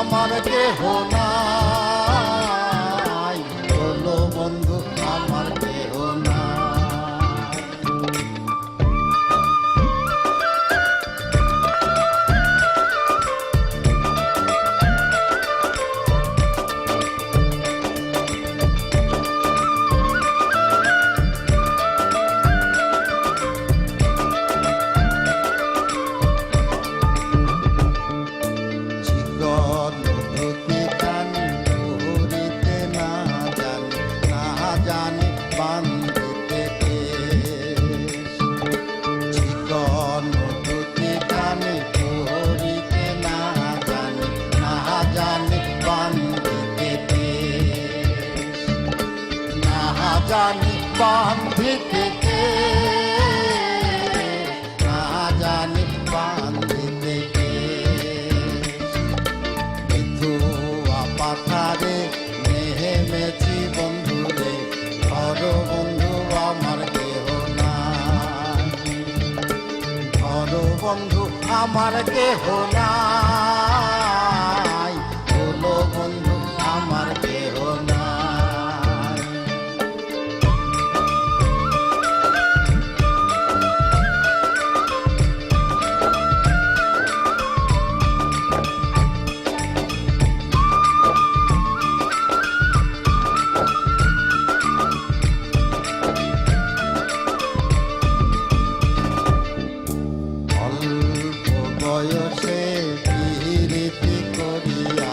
আমার কেহ নাই, হলো বন্ধু আমার কেহ নাই। জানি বান্ধিতে কে, না জানি বান্ধিতে কে। বিধুয়া পাথারে নেমেছি বন্ধুরে, ধর বন্ধু আমার কেহ নাই, ধর বন্ধু আমার কেহ নাই, হলো বন্ধু আমার কেহ নাই। বয়সে প্রীতি করিয়া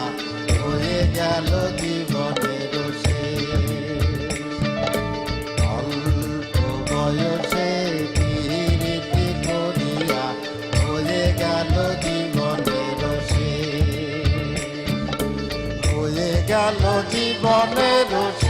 হয়ে গেল জীবনের শেষ, অল্প বয়সে প্রীতি করিয়া হয়ে গেল জীবনের শেষ, হয়ে গেল জীবনের শেষ।